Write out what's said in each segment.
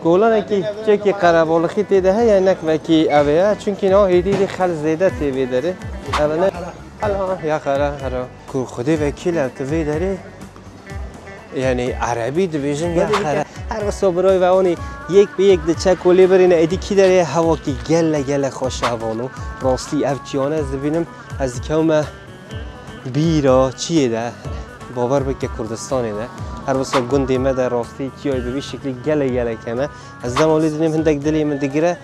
گولانه که چه قربالخی تیده های اینک وکی اوه چونکه نه هیدی خل زیده تیوی داره اوه نه یا خرا کو خودی وکیل تیوی داره یعنی عربی دویژن یا خرا هر وسا برای و اونی یک به یک دچه کلی برینه ایدی کی داره هوا کی گله خوش هوانو راستی افچیانه از ببینم از کم بیرا چیه ده باور بکه کردستانه ده هر وسا گندی مده راستی چیای به شکلی گله کنه از زمانی دیدیم هندک دلی من دیگره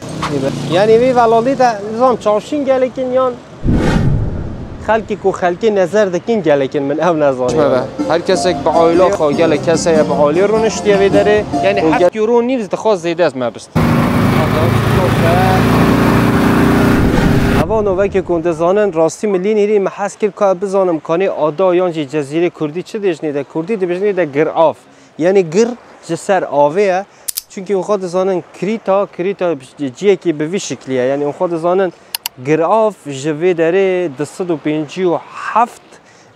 یعنی وی ولالی ده نظام چاشین گله کن یان خلکی نظر دکین گله کن من او نظانه هر کسی به عائله خو گله کسی به عائله رو نشتیه داره یعنی 7 یورو نیست دخواست زیده از ما بست اوانو وکی کنده زانن راستی ملی نیری محس کرد که بزانم کانی آدا یانجی جزیره کردی چه دیشنیده کردی دیشنیده گرآف یعنی گر جسر آوه چونکه اون خود زانن کریتا جیه که به وی شکلیه یعنی اون خود زانن گرآف جوی داره 257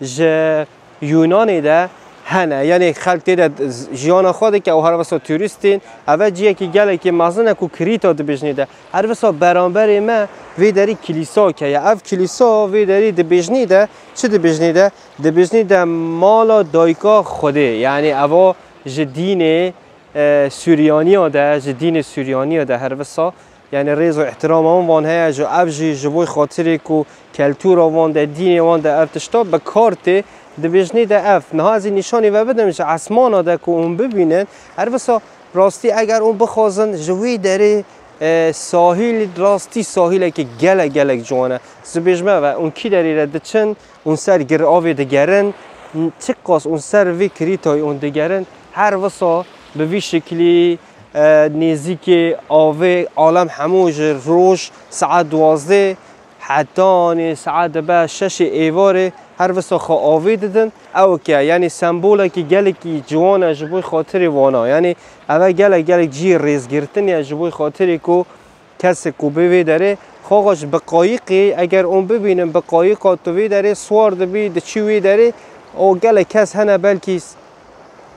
ج یونانی ده هنه یعنی خلق دیده جیان خوده که او هر وسا توریستین اوه جیه که گله که مازنه که کریتا ده بجنیده هر وسا برانبر ما وی داری کلیسا که یا اف کلیسا وی داری ده بجنیده چه ده بجنیده؟ ده بجنیده مالا دایکا خوده یعنی اوه جدین سوریانی ها ده جدین سوریانی ها ده هر وسا یعنی ریز و احترام آن وان هیا جو افجی جبوی خاطری که کلتور آوان ده دین آوان ده ارتشتا به کارت دبیجنی ده اف نه از این نشانی و بدمش اسمان ده که اون ببینن هر وسا راستی اگر اون بخوازن جوی داره ساحل راستی ساحلی که گلک جوانه زبیجمه و اون کی داری رد چند اون سر گر آوی دگرن چه قاس اون سر وی کریتای اون دگرن هر وسا به وی شکلی نزدیک آوه عالم هموج روش ساعت 12 حتی ساعت به 6 ایواره هر وسا خو آوه دیدن او که یعنی سمبوله که گلکی جوانه جبوی خاطر وانا یعنی اوه گلک جی ریز گرتن یا جبوی خاطری که کسی که بوی داره خواهش به قایقی اگر اون ببینم به قایقا توی داره سوار دبی ده چیوی داره او گلک کس هنه بلکی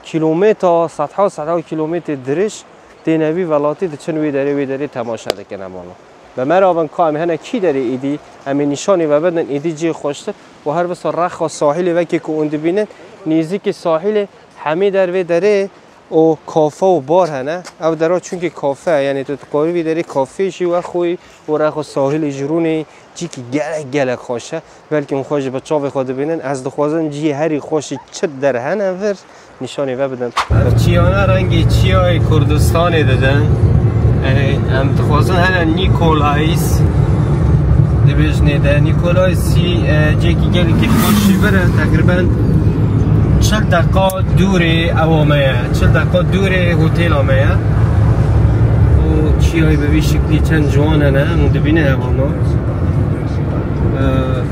کیلومتر صدها کیلومتر درش دینوی ولاتی ده چنوی داره تماشا دکنه مالا به مرابن کام هنه کی داره ایدی همین نشانی و بدن ایدی جی خوشته و هر وسا رخ و ساحل وکی که اون ببینن نیزی ساحل همه داره و کافه و بار هنه او درا چون که کافه یعنی تو قریبی داره کافه شی و خوی و رخ و ساحل جرونی جی که گلک خوشه بلکه اون خوش بچاو خود ببینن از دخوازن جی هری خوشی چه در هنه ور نشانی و بدن چیانه رنگی چیای کردستانی دادن هم دخوازن هنه نیکولایس دبیجنیده نیکولایسی جیکی گلی که خوشی بره تقریبا 40 دقیقه دوره اوامه 40 دقیقه دوره هتل آمه و چیای به شکلی چند جوانه نه مدبینه هوانا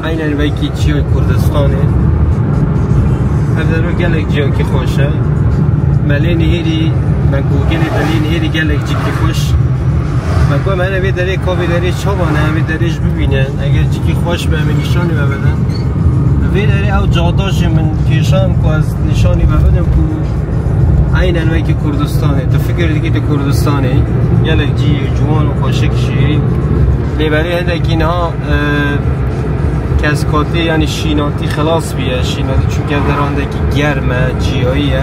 اینه ویکی چیای کردستانه هفته رو گلک جا که خوشه ملین هیری من گوگلی دلین هیری گلک جی که خوش من من اوی داره کابی داره چوانه اوی داریش ببینن اگر جی که خوش به همه نشانی ببینن اوی داره او جاداش من کشام که از نشانی ببینم که این انوی که کردستانه تو فکر دیگه تو کردستانه گلک جی جوان و خوشک شیری لیبری هنده که اینها کسکاتی یعنی شیناتی خلاص بیه شیناتی چون که درانده که گرمه جیاییه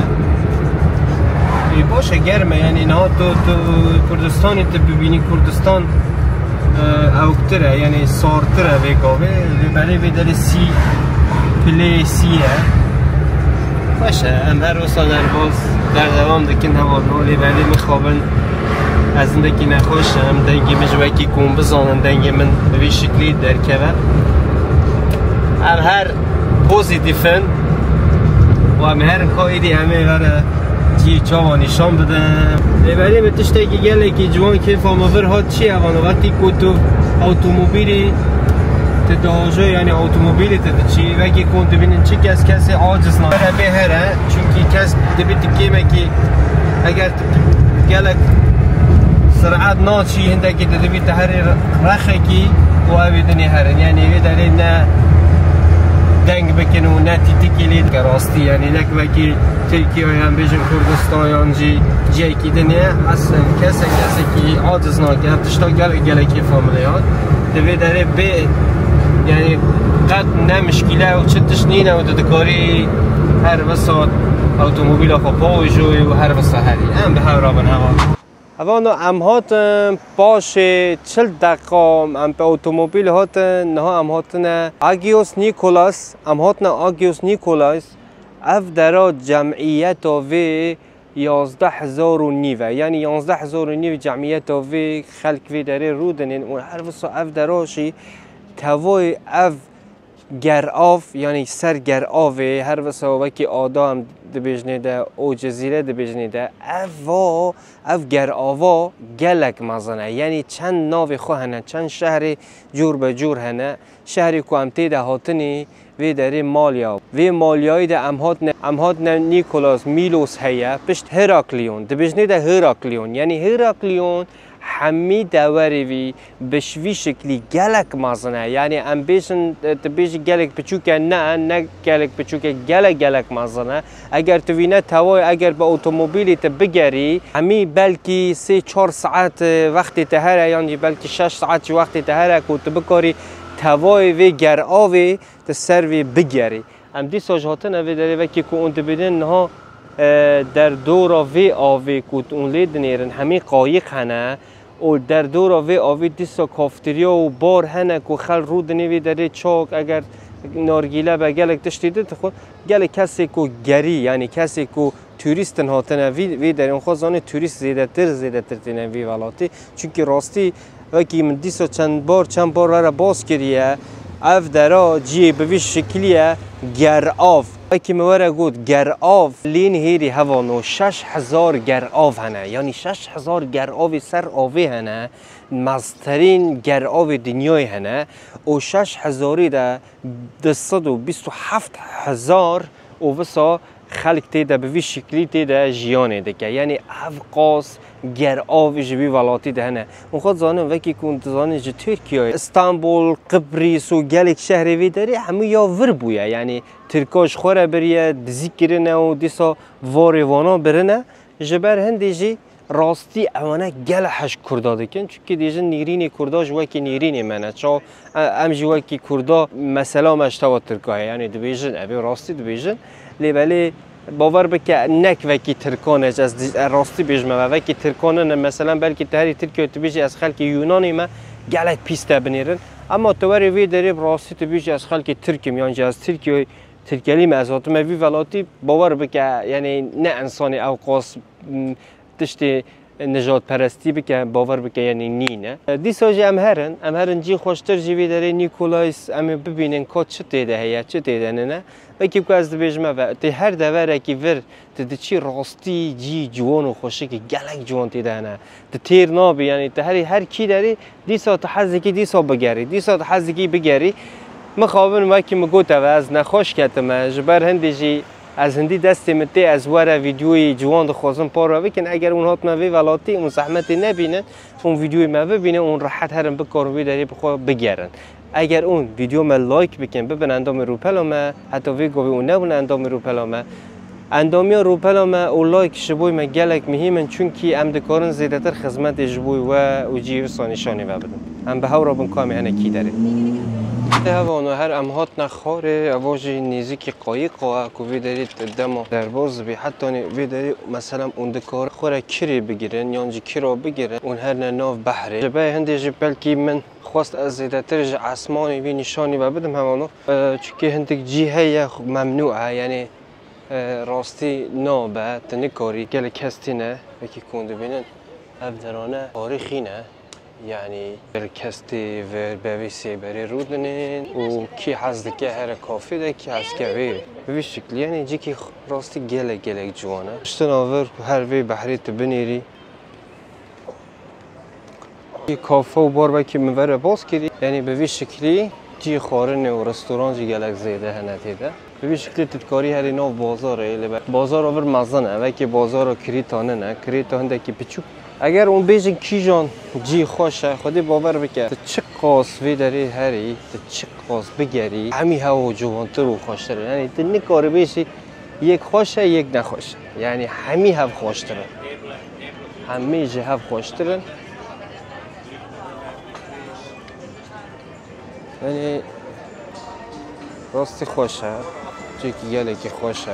باشه گرمه یعنی نه تو کردستانی تو ببینی کردستان اوکتره یعنی سارتره بگاوه برای بدل سی پلی سیه باشه هم هر روزا در باز در دوام دکن هوا نولی ولی میخوابن از این دکی نخوشم دنگی مجوکی کن بزانن دنگی من به شکلی در که هم هر پوزیتیفن و هم هر کایدی همه وره چی چاوا نشان بدن ولی به تشتی که گله که جوان که فاماور ها چی اوانو وقتی که تو اتومبیلی تداجه یعنی اتومبیلی تد چی وقتی کنت ببینن چی کسی عاجز نبره بهره چونکی کس دبیت کیمه که اگر گله سرعت ناچی هنده که دبیت هر رخه کی و اویدنی هرن یعنی وی داره نه دنگ بکن و نه تیتی کلید راستی یعنی نک وکی ترکیه هم بیشن کردستان یانجی جایی که دنیا اصلا کسی که عاجز ناکه تشتا گله که فامیلیات دوی داره به یعنی قد نه مشکله و چه تشنینه و دکاری هر وسط اتومبیل خب باوجوی و هر وسط هری هم به هر رابن هوا اوانو ام هاتن باشه 40 دقیقه ام به اتومبیل هاتن نه ام هاتن آگیوس نیکولاس ام هاتن آگیوس نیکولاس اف درا جمعیت و 11,000 یعنی 11,000 جمعیت و خلق وی داره رودنین و هر وسط اف دراشی توای اف گرآف یعنی سر گرآف هر وسط وکی آدم دبیجنه ده او جزیره دبیجنه ده اف گرآوا گلک مزنه یعنی چند ناو خو هنه چند شهر جور به جور هنه شهری که امتی ده هاتنی وی داره مالیا وی مالیایی ده امهات نیکولاس میلوس هیا پشت هراکلیون دبیجنه ده هراکلیون یعنی هراکلیون همی دوری وی بشوی شکلی گلک مزنه یعنی ام بیشن تبیش گلک بچوکه نه گلک بچوکه گلک مزنه اگر تو وینه توای اگر به اتومبیلی ت بگری همی بلکی 3-4 ساعت وقتی تهره یعنی بلکی 6 ساعت وقتی تهره که تو بکاری توای وی گرآوی ت سروی بگری ام دی ساجهاتن اوی داره وکی که اون تبینن نه در دور وی آوی که اون لید نیرن همی قایق هنه و در دور وی آوی دیسا کافتریا و بار هنه که خل رود نیوی داره چاک اگر نارگیله به گلک تشتیده تخون گلک کسی که گری یعنی کسی که توریستن هاتنه وی در اون خوزانه توریست زیده تر تینه وی ولاتی چونکه راستی وکی من دیسا چند بار را باز کریه اف درا جی بوی شکلیه گرآف وکی موره گود گرآف لین هیری هوانو 6,000 گرآف هنه یعنی 6,000 گرآف سر آوی هنه مزترین گرآف دنیای هنه و 6,000 ده 227,000 و وسا خلق تیده بوی شکلی تیده جیانه دکه یعنی افقاس گرآف جوی ولاتی ده هنه اون خود زانم وکی کن زانه جه ترکیه استانبول قبریس و گلک شهری وی داری همه یا ور بویه یعنی ترکاش خوره بریه دزی کرنه و دیسا واریوانا برنه جبر هنده جی راستی اوانه گل حش کردا دکن چونکه دیجن نیرین کرداش وکی نیرین منه چا امجی وکی کردا مثلا مشتوا ترکاه یعنی دبیجن اوی راستی دبیجن لیبالی باور بکه نک وکی ترکانه از راستی بیجمه و وکی ترکانه مثلا بلکه تهری ترکیه تو بیجی از خلک یونانی ما گلک پیسته بنیرن اما توری وی داری راستی تو بیجی از خلک ترکیم یعنی از ترکیه مزاتم وی ولاتی باور بکه یعنی نه انسانی اوقاس تشتی نجات پرستی بکه باور بکه یعنی نینه دیساجی امهرن جی خوشتر جیوی داره نیکولایس امی ببینن که چه تیده هیا چه تیده نه وکی که از دبیجمه و تی هر دوره که ور تی چی راستی جی جوان و خوشه که گلک جوان تیده نه تی تیر نابی یعنی تی هر کی داری دیسا تحزی که دیسا بگری دیسا تحزی که بگری مخابن وکی مگوته و از نخوش کتمه جبر هندی جی از هندی دستی متی از وره ویدیوی جوان دخوازم پار بکن اگر اون هات موی ولاتی اون زحمتی نبینن اون ویدیوی ما ببینه اون راحت هرم بکارن وی داری بخوا بگیرن اگر اون ویدیو ما لایک بکن ببین اندام روپلا ما حتی وی گوی اون نبون اندام روپلا ما اندامی روپلا ما او لایک شبوی ما گلک مهمن چونکی ام دکارن زیادتر خدمت جبوی و جیو سانشانی و بدن ام به هورا بن کامی هنه کی داره هوانو هر امهات نخاره اواجی نیزی قایق و کوی دارید دما در باز بی حتی وی داری مثلا اون دکار خوره کری بگیرن یانجی کی را بگیرن اون هر ناف بحره جبه هندی جب بلکی من خواست از زیادتر عثمانی وی نشانی و بدم هوانو چونکه هندک جیه ممنوعه یعنی راستی نابه تنکاری گل کستی نه وکی کنده بینن افدرانه تاریخی نه یعنی برکستی و بویسی بری رودنین و کی حزد که هر کافی ده کی حزد که وی به شکلی یعنی جی که راستی گلک جوانه اشتن آور هر وی بحری تبنیری کافه و بار که منوره باز کردی یعنی به شکلی جی خارن و رستوران جی گلک زیده هنتیده به شکلی تدکاری هری ناو بازاره بازار آور مزنه و که بازار کریتانه نه کریتان ده که اگر اون بیشن کیجان جی خوشه خودی باور بکن چه قاس وی داری هری چه قاس بگیری همی هوا جوانتر و خوشتره یعنی تو نکاری بیشی یک خوشه یک نخوشه یعنی همی هوا خوشتره همی جه هوا خوشترن یعنی راستی خوشه چه که گله که خوشه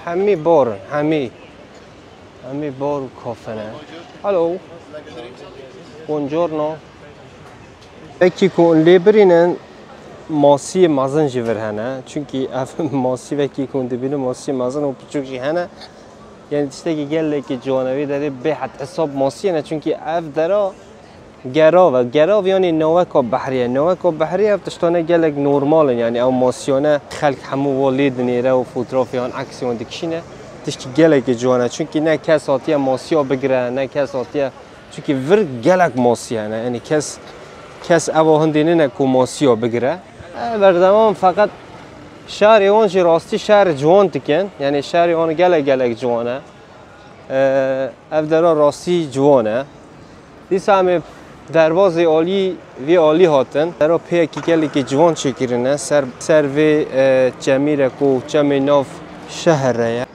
همه بار همه بار کافنه هلو buongiorno Peki kon lebrinen masi mazın jiver hene çünkü ev masi ve ki kon dibine masi mazın o küçük jihane yani işte ki gelle ki canavi deri behat hesap masi ne çünkü ev dera gerav yani novak bahriye ev tiştane gelek normal yani ev masiyane خلق همو والد نیره و فوتوگرافیان عکسیون دکشینه تشکی گلک جوانه çünkü نه کس آتیه ماسیا بگیره نه کس آتیه çünkü ور گلک ماسیه نه یعنی کس اواهندینه نه کو ماسیا بگیره بردمان فقط شهر اون جی راستی شهر جوان تکن یعنی شهر اون گلک جوانه اف درا راستی جوانه دیس همه دروازه عالی هاتن درا پیکی گلی که جوان چکرینه سر وی جمیره کو جمی ناف شهره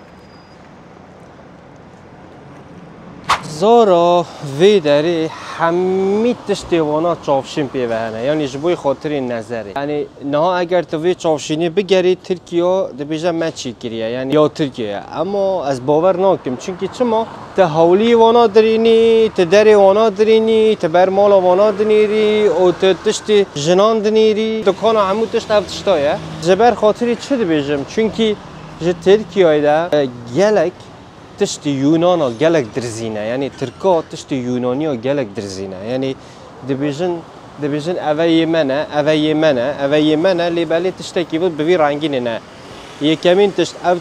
زارا وی داری همه تشتیوانا چافشین پیوهنه یعنی جبوی خاطر نظری یعنی نه اگر تو وی چافشینی بگری ترکیه دبیجه من چیکریه یعنی یا ترکیه اما از باور نکم چونکه چما تحولی وانا درینی تدری وانا درینی تبرمال وانا دنیری او تشتی جنان دنیری دکان همو تشت افتشتایه جبر خاطری چه دبیجم چونکه جه ترکیه ده گلک تشتی یونانا گلک درزینه یعنی ترکا تشتی یونانیا گلک درزینه یعنی دبیجن اوه یمنه لیبالی تشتی کی بود بوی رنگینه نه یکمین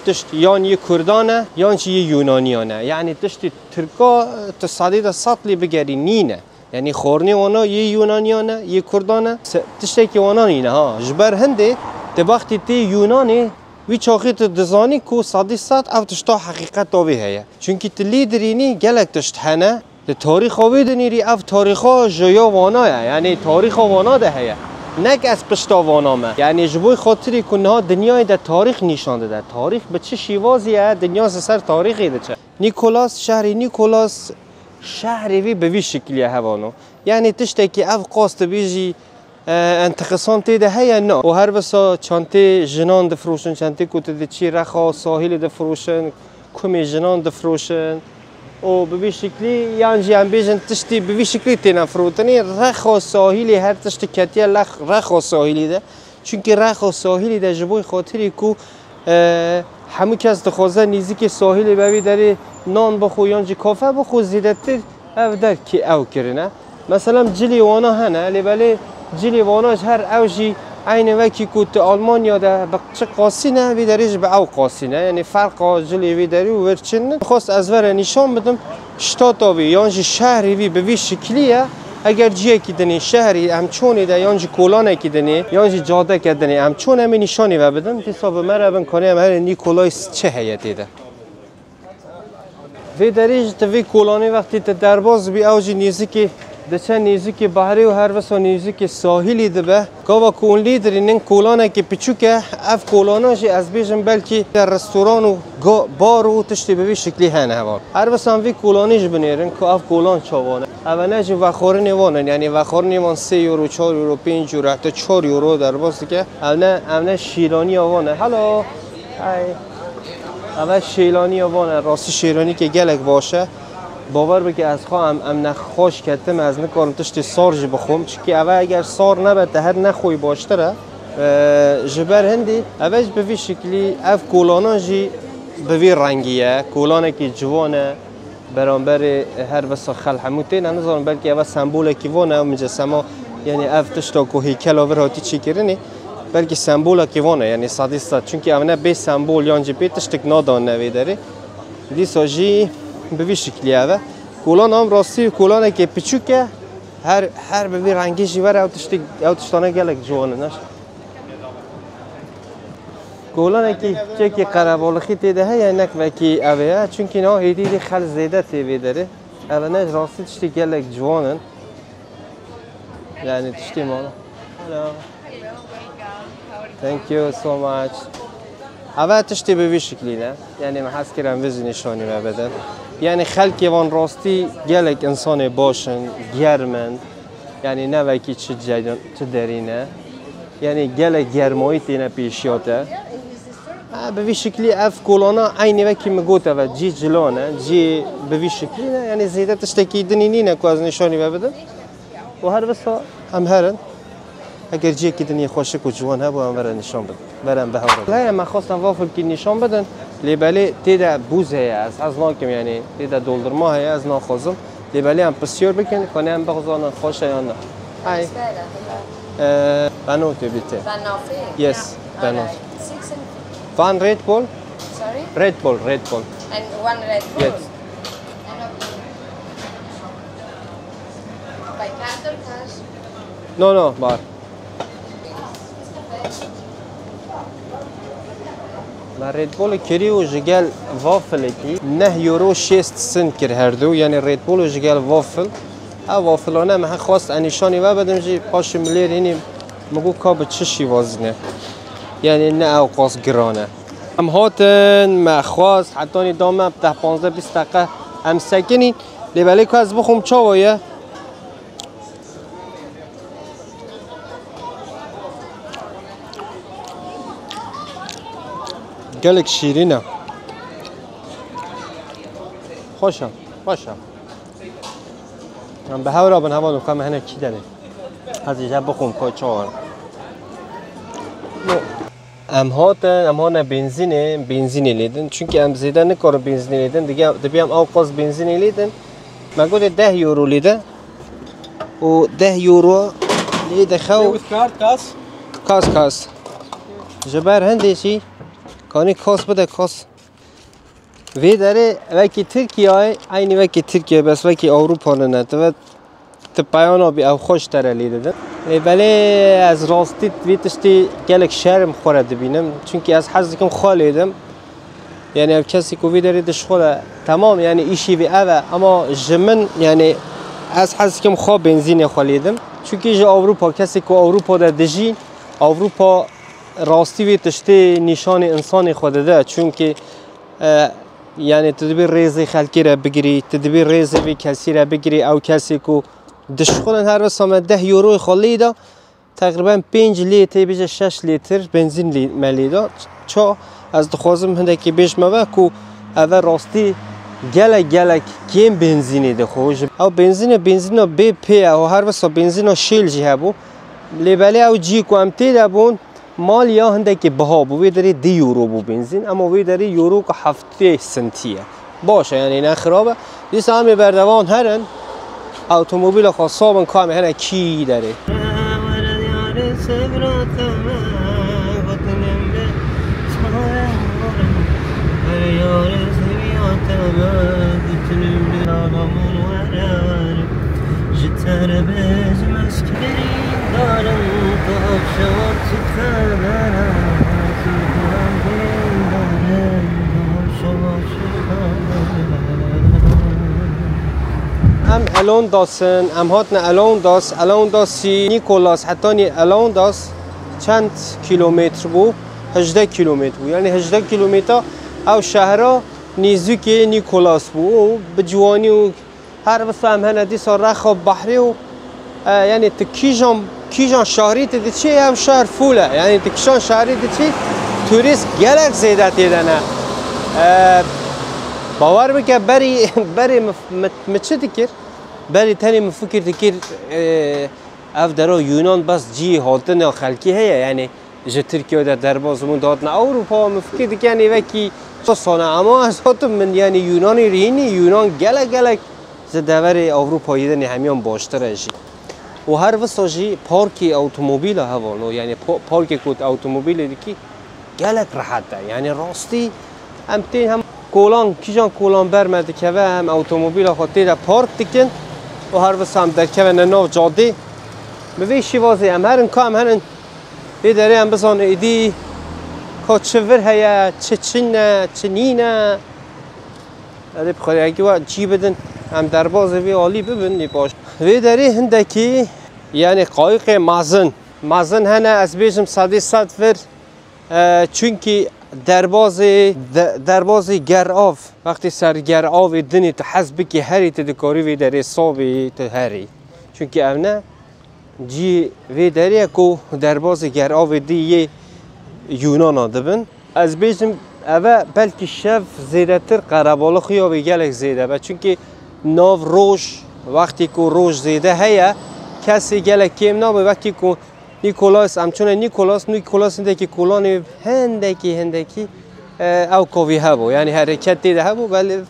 تشت یان یه کردانه یان چی یه یونانیانه یعنی تشتی ترکا تصادید سطلی بگری نینه یعنی خورنی وانا یه یونانیانه یه کردانه تشتی که وانا نینه ها جبر هنده دباختی تی یونانی وی چاخیت دزانی کو صدی سات او تشتا حقیقت داوی هیا چونکی تلی درینی گلک تشت هنه تاریخ آوی دنیری او تاریخا جیا وانا یعنی تاریخ وانا ده هیا نک از پشتا وانا ما یعنی جبوی خاطری کنها دنیای ده تاریخ نشانده ده تاریخ به چه شیوازیه دنیا سر تاریخی ده چه نیکولاس شهری وی به وی شکلیه هوانو یعنی تشتی که او قاست بیجی انتقصان تیده هیا نه و هر بسا چانتی جنان دفروشن چانتی کوته چی رخا ساحل دفروشن کمی جنان دفروشن و به شکلی یعنی هم بیشن تشتی به شکلی تینا فروتنی رخا ساحلی هر تشتی کتیه رخا ساحلی ده چونکه رخا ساحلی ده جبوی خاطری کو همه کس دخوازه نیزی که ساحلی ببی داری نان بخو یعنی کافه بخو زیدتر او در کی او کرنه مثلا جلی وانا هنه لیبالی جلی واناش هر اوجی عین وکی کوت آلمانیا ده به چه قاسینه وی دریج به او قاسینه یعنی فرق جلی وی دری و ورچن خواست از ور نشان بدم شتاتاوی یعنی شهری وی به وی شکلیه اگر جیه کی دنی شهری همچونی ده یعنی کولانه کی دنی یعنی جاده کی دنی همچون همی نشانی و بدم حساب مرا بن کنیم هر نیکولایس چه هیئتی ده وی دریج تو وی کولانی وقتی ت درباز بی اوجی نیزی که دچه نیزی بحری و هر وسا نیزی ساحلی دبه گاوا کون لیدرینن کولانه که پیچوکه اف کولاناش از بیشم بلکی در رستوران و بار و تشتی به شکلی هنه هوا هر وسا وی کولانیش بنیرن که اف کولان چاوانه اوناش وخورنی وانن یعنی وخورنی وان 3 یورو 4 یورو 5 یورو حتی 4 یورو در باز که اونه شیرانی آوانه هالو های اول شیرانی آوانه راستی شیرانی که گلک باشه باور بگی از خواهم ام نخوش کردم از نکارم تشتی سارج بخوم چون اول اگر سار نبته هر نخوی باشتره جبر هندی اولش به وی شکلی اف کولانا جی به وی رنگیه کولانه که جوانه برانبر هر وسا خل هموته نظرم بلکه اول سمبوله که وانه و مجسمه یعنی اف تشتا که هیکل آور هاتی چی کرنی بلکه سمبولا که وانه یعنی صدیستا چونکه اونا به سمبول یانجی پیتش تک نادان نویداری دی ساجی به وی شکلی اوه کولان هم راستی کولانه که پچوکه هر به وی رنگی جیوره او تشتانه گلک جوانه نش کولانه که که قربالخی تیده های نک وکی اوه چونکه نه هیدی خل زیده تیوی داره اوه نه راستی تشتی گلک جوانن yani tiştim onu. Hello. Thank you so much. Hava tişti به شکلیه. یعنی من حس کردم وزن نشانی ما بدن. یعنی خلقی وان راستی گلک انسان باشن گرمن. یعنی نه وکی چه درینه. یعنی گلک گرمایی تینه پیشیاته. به شکلی اف کولانا عینی وکی مگوته و جی جلانه جی به شکلیه. یعنی زیاده تشتی کی دنینه که از نشانی ما بدن. و هر بسا هم هرن اگر جی که دنیا خوشک و جوان ها با هم برن نشان بدن برن به هوا لا ما خواستم وافل که نشان بدن لیبلی تیدا بوزه از ناکم یعنی تیدا دولدرما هی از ناخوزم لیبلی هم بسیار بکن کنه هم بخوزان خوشه یا نه های بنوت بیته Banoffee? yes Yeah. بنوت Alright. 6 and one Red Bull sorry? Red Bull And 1 Red Bull? yes By card or cash? no bar ما ريد بول كريو جيجال وافل كي 9 يورو 6 سنت كر هردو يعني ريد بول جيجال وافل ها وافل انا ما خواست انيشاني و بدم جي باش ملير هني مگو كاب تششي وزنه يعني نه اوقاس گرانه هم هاتن ما خواست حتی دامه بده 15 20 دقیقه هم سکنین لیبلی که از بخوم چاوایه گلک شیرینه خوشم من به هوا بن هوا نکام هنه کی داره از اینجا بخون پای چهار امهان بنزینی لیدن چونکه ام زیده نکار بنزینی لیدن دیگه دبیم اوقاز بنزینی لیدن مگود 10 یورو لیده و 10 یورو لیده خو کاس جبر هندشی کانی کاس بده کاس وی داره وکی ترکیه عینی وکی ترکیه بس وکی اروپا نه تو پایانا بی او خوش تره لیده ولی از راستی ویتشتی گلک شرم خورده بینم چونکه از حزکم خالیدم یعنی او کسی که وی داره دشخوره تمام یعنی ایشی وی اوه اما جمن یعنی از حزکم خواه بنزین خالیدم چونکه جا اروپا کسی که اروپا در دجی اروپا راستی وی تشتی نشان انسان خود ده چونکه یعنی تدبیر ریزی خلکی را بگیری تدبیر ریزی وی کسی را بگیری او کسی که دشخولن هر وقت 10 یورو خالی دا تقریبا 5 لیتر بیش 6 لیتر بنزین ملی دا چا از دخوازم هنده که بیش مبه که اول راستی گلک کم بنزینی ده خوش او بنزین بی پی او هر وقت بنزین شیل جی هبو لیبلی او جی کو هم تیده بون مال یا هنده که بها بو وی داری 2 یورو بو بنزین اما وی داری یورو که 7 سنتیه باشه یعنی نه خرابه دیسه همه بردوان هرن اتومبیل خاصابن کام هنه کی داره ام الان داسن ام هاتن الان داسی نیکولاس حتی نی الان داس چند کیلومتر بو 18 کیلومتر بو یعنی 18 کیلومتر او شهرها نیزوکی نیکولاس بو به جوانی و هر وقت هم هندی سر رخاب بحری و یعنی کیجان شهری تدی چی هم شهر فوله یعنی تکیشان شهری تدی چی توریست گلک زیده تیدنه باور بکه بری مچه دکر بری تنی مفکر دکر اف درو یونان بس جی هاتن خلکی هیا یعنی جه ترکیه در دربازمون دادن اروپا مفکر دکر یعنی وکی سانه اما از هاتم من یعنی یونانی رینی یونان گلک ز دور اروپایی دنی همیان باشتره جی و هر وساجی پارکی اتومبیل هوانو یعنی پارکی کوت اتومبیل دیکی گلک راحت ده یعنی راستی هم تین هم کولان کیجان کولان برمده که هم اتومبیل خاطر ده پارک دیکن و هر وس هم در که ناو جاده به شیوازی هم هرن کام هرن داره هم بزن ایدی که چور هیا چه نینه ادی بخوری اگه و چی بدن هم در باز وی عالی ببینی باش وی داری هندکی یعنی قایق مازن هنه از بیشم صد ور چونکی درباز گرآف وقتی سر گرآف دنی تو حسب که هری تدکاری وی داری صابی تو هری چونکی امنه جی وی داری کو درباز گرآف دی یونان دبن از بیشم اوه بلکه شف زیده تر قرباله خیابی گلک زیده و چونکه ناو روش وقتی که روش زیده هیا کسی گلک کم نابه وقتی که نیکولاس همچون نیکولاس هندکی کولان هندکی او کوی هبو یعنی حرکت دیده هبو ولی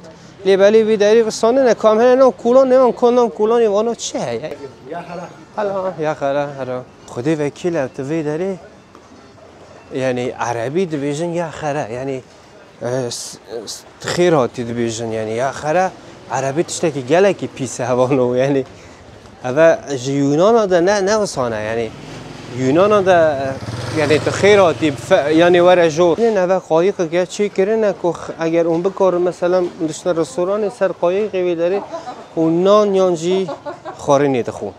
لیبلی بیداری و سانه نکام هنه کولان نمان کنم کولانی وانو چه هیا یا خلا هلا خودی وکیل اوتوی داری یعنی عربی دبیجن یا خلا یعنی خیر هاتی دبیجن یعنی یا خلا عربی تشتکی گلکی پیسه هوانو یعنی اوه یونان ده نه وسانه یعنی یونان ده یعنی تو خیر هاتی یعنی وره جور این اوه قایق که چی کرنه که اگر اون بکار مثلا دشتن رستوران سر قایقی داره و نان یانجی خاره نیده خون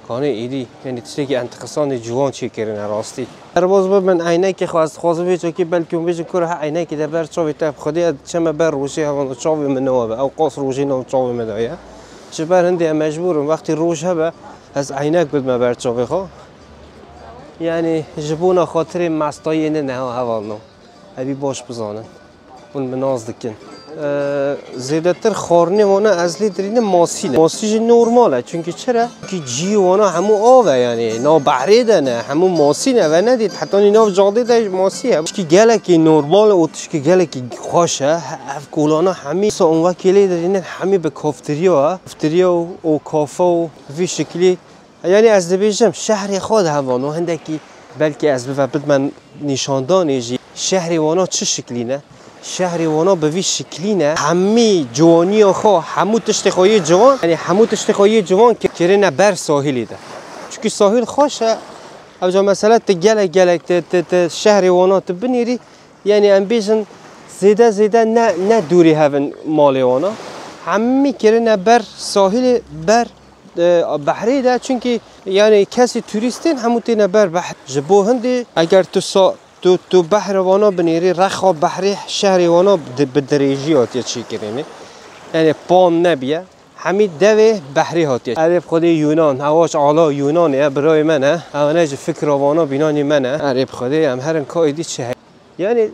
کانه ایدی یعنی تشتکی انتقصان جوان چی کرنه راستی درباز من عینک خواسته بیچه که بلکه اون بیچه کره عینک ده بر چاوی تاب خودی چما بر روشی هوان چاوی منوابه او قاس روشی نو چاوی مدایه شبر هندی مجبورم وقتی روش هبه از عینک بد ما بر چاوی خو یعنی جبونا خاطر مستای نه هوانو ابی باش بزانن اون مناز دکن زیاده تر خورنه وانا ازلی درینه ماسیج نورماله چونکه چرا؟ که جی وانا همو آوه یعنی نا بحری دنه همو ماسی نه و ندید حتی ناو جاده ده ماسیه که گلکی نورمال و که گلکی خوشه اف کولانا همی سا اون وکیلی درینه همی به کافتریا و کافه و وی شکلی یعنی از دبیجم شهر خود هوانو هندکی بلکه از بفرد من نشاندانی جی شهر وانا چه شکلی نه؟ شهری وانا به وی شکلی نه همی جوانی آخا همو تشتخایی جوان یعنی همو تشتخایی جوان که کرنه بر ساحلی ده چونکه ساحل خوشه اوجا مثلا گلک شهری وانا تبنیری یعنی ام بیشن زیده نه دوری هون مالی وانا همی کرنه بر ساحل بر بحری ده چونکه یعنی کسی توریستین همو تینه بر بحر جبو هندی اگر تو بحر وانا بنیری رخا بحری شهر وانا به درجی هاتی چی کرینه یعنی پام نبیه همین دوه بحری هاتی عرب خود یونان هواش عالا یونانه برای منه اوانج فکر وانا بینانی منه عرب خود هم هرن کایدی چه یعنی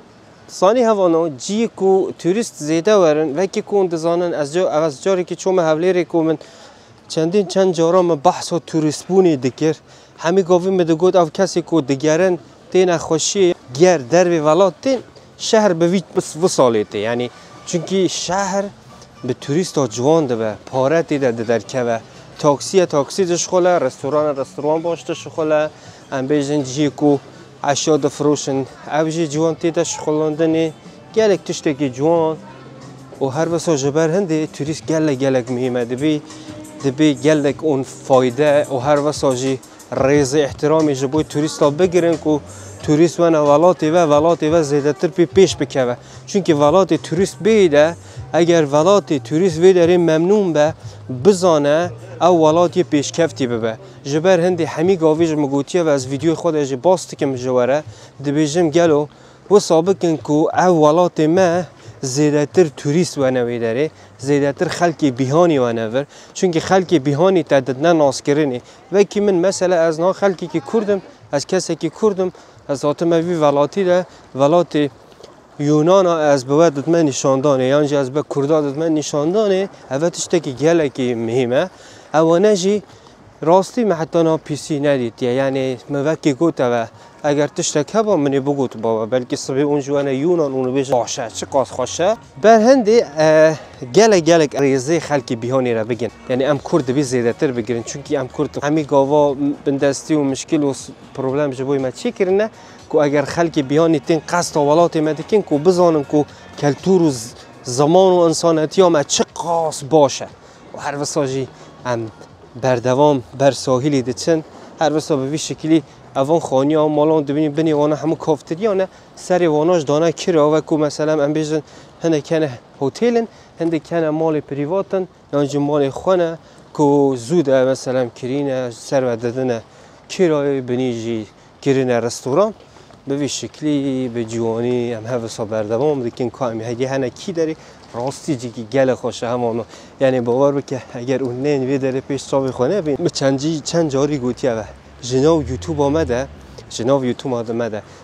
ثانی هوانا جی کو توریست زیده ورن و کی کون دزانن از جاری که چوم حولی کو من چند جارا من بحث و توریست بونی دکر همی گاوی مدگود او کسی کو دگرن تین خوشی گر در به ولاتین شهر به ویت بس وصالیته یعنی چونکی شهر به توریست ها جوان ده به پاره دیده در که تاکسی دشخوله رستوران باشته شخوله ام بیجن جی کو اشیا دفروشن اوجی جوان تیده شخولاندنی گلک تشتکی جوان و هر بسا جبر هنده توریست گلک مهمه دبی گلک اون فایده و هر بسا جی ریز احترامی جبوی توریست ها بگیرن که توریست و ولاتی و زیاده تر پیش بکوه چونکه ولاتی توریست بیده اگر ولاتی توریست ویداری ممنون به بزانه او ولاتی پیش کفتی ببه جبر هندی همی گاویج مگوتیه و از ویدیو خودش باستی که مجوره دبیجم گلو و سابقن که او ولاتی ما زیاده تر توریست و نویداره زیاده تر خلکی بیهانی و نور چونکه خلکی بیهانی تعداد نه ناس کرنی و که من مثلا از نا خلکی که کردم از کسی که کردم از آتموی ولاتی ده ولاتی یونان از بود من نشاندانه یعنی از به کرداد من نشاندانه اوتش تکی گلکی مهمه اوانجی راستی محتنا پیسی ندید یعنی موکی گوته و اگر تشتک با منی بگوت بابا بلکه صبح اون جوانه یونان اونو بیش باشه چه قاس خوشه بر هندی گله ریزه خلکی بیهانی را بگن یعنی ام کرد بی زیاده تر بگیرن چونکی ام کرد همی گاوا بندستی و مشکل و پروبلم جبوی ما چی کرنه کو اگر خلکی بیهانی تین قصد و ولات مدکن کو بزانن کو کلتور و زمان و انسانیتی ما چه قاس باشه و هر وساجی ام بردوام بر ساحلی دچن هر وسا به شکلی اوان خانی ها مالان دبینی بنی وانا همون کافتریانه سری واناش دانه کرا و کو مثلا ام بیشن هنده کنه هتلن هنده کنه مال پریواتن یعنی مال خانه کو زوده مثلا کرینه سر و ددنه کرای بنیجی کرینه رستوران به شکلی به جوانی ام هفسا بردوام دکن کامی هگه هنه کی داری راستی جیگی گل خوشه همانو یعنی باور بکه اگر اون نین وی داره پیش صاحب خانه بین چند جاری گوتیه و جناو یوتیوب آمده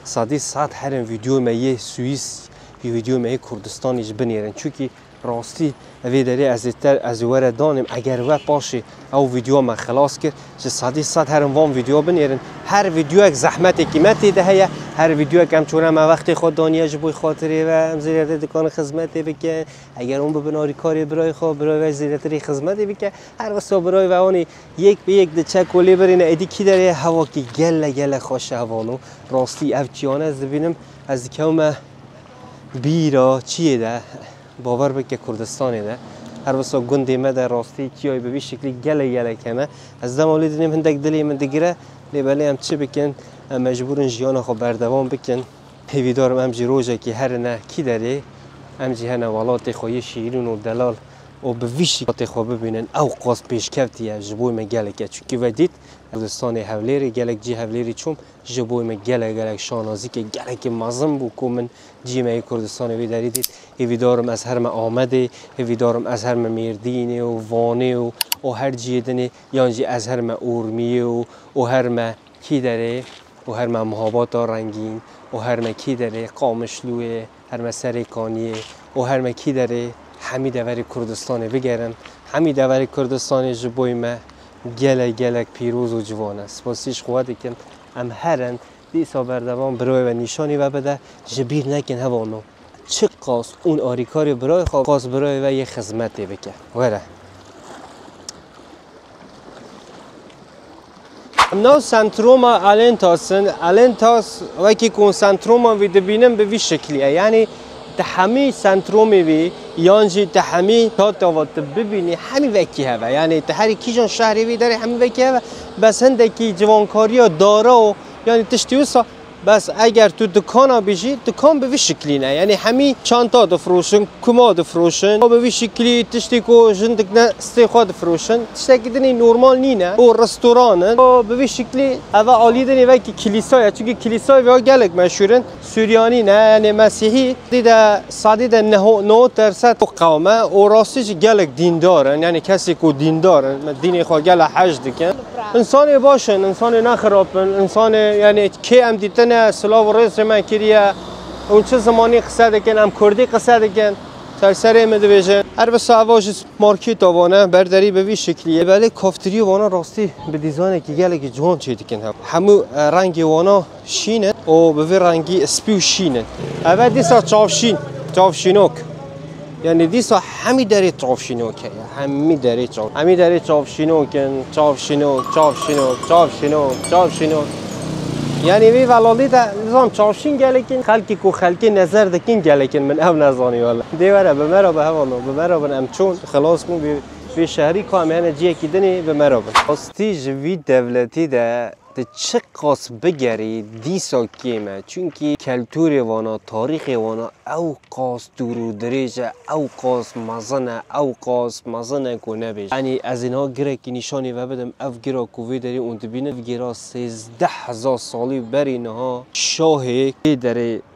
صدی ساعت هر ویدیو می سوئیس ویدیو می کردستانیش بنیرن چونکی راستی وی داره از وردانم اگر و باشه او ویدیو ما خلاص کرد چه صدی ساعت هر وام ویدیو بنیرن هر ویدیو یک زحمت قیمتی ده هر ویدیو کم چونه ما وقتی خود دانیه جبوی خاطری و ام زیرت دکان خدمتی بکن اگر اون ببناری کاری برای خواب برای زیرت خدمتی بکن هر وسا برای و آنی یک به یک دچه کلی برین ادی کی داره هوا کی گله خوش هوانو راستی افچیانه از ببینم از کم بیرا چیه ده باور بکه کردستانه ده هر وسا گنده مده راستی کیای به شکلی گله کنه از دمالی دنیم هندک دلی من دگیره لیبالی هم چه بکن مجبورن جیان خو بردوام بکن هیویدارم امجی روزه که هر نه کی داره امجی هنه ولات خوی شیرین و دلال و به ویشی خو ببینن او قاس پیشکفتیه جبوی مگله که چونکی ودید کردستان هولیری گلک جی هولیری چوم جبوی مگله شانازی که گلک مازم بو کو من جی می کردستان وی دارید هیویدارم از هر ما آمده هیویدارم از هر ما میردینه و وانه و هر جیدنه یانجی از هر ما اورمیه و هر ما کی داره و هر ما محابات رنگین و هر ما کی داره قامشلوه هر ما سرکانیه و هر ما کی داره همی دوری کردستان بگیرن همی دوری کردستان جبوی ما گلک پیروز و جوان است باسیش خواهد کن ام هرن دیسا بردوان برای و نشانی و بده جبیر نکن هوانو چه قاس اون آریکاری برای خواب قاس برای و یه خدمتی بکن وره نو سنتروما الانتاس وکی کن سنتروما وی دبینم به وی شکلیه یعنی تحمی سنترومی وی یانجی تحمی تا تاوت ببینی همی وکی هوا یعنی تهری کیجان شهری وی داره همی وکی هوا بس هندکی جوانکاری ها داره و یعنی تشتیوسا بس اگر تو دکانا بیشی دکان به وی شکلی نه یعنی همی چانتا دفروشن کما دفروشن و به وی شکلی تشتی کو جندک نه استخواه دفروشن تشتی دنی نورمال نینه و رستورانن و به وی شکلی اول عالی دنی وکی کلیسای چونکه کلیسای ویا گلک مشهورن سوریانی نه یعنی مسیحی دیده صدی ده 9% قومه و راستش گلک دیندارن یعنی کسی کو دیندارن دین خو گل حج دکن انسان باشن انسان نخرابن انسان یعنی کی ام دیدن سلاو رئیس من کریه اون چه زمانی قصه دکن ام کردی قصه دکن سرسره مدویجن هر بس عواج مارکت آوانه برداری به وی شکلیه ولی کافتری وانا راستی به دیزاینه که گله جوان چه دکن همو رنگی وانا شینه و به وی رنگی اسپیو شینه اول دیسا چاوشینوک یعنی دیسا همی داری چاوشینوکه همی داری چاوشینوکن چاوشینوک یعنی وی ولالی تا نظام چاوشین گلکن خلکی نظر دکین گلکن من او نزانی والا دیواره به مرا به هوالو به مرا بنم چون خلاص کن به شهری کامل جیه کی دنی به مرا بن استی جوی دولتی ده چه قاس بگری دیسا کیمه چونکی کلتور وانا تاریخ وانا او قاس دورو دریجه او قاس مزنه کنه بیش یعنی از اینها گره که نشانی و بدم اف گره کوی داری اون دبینه گره 13,000 سالی بر اینها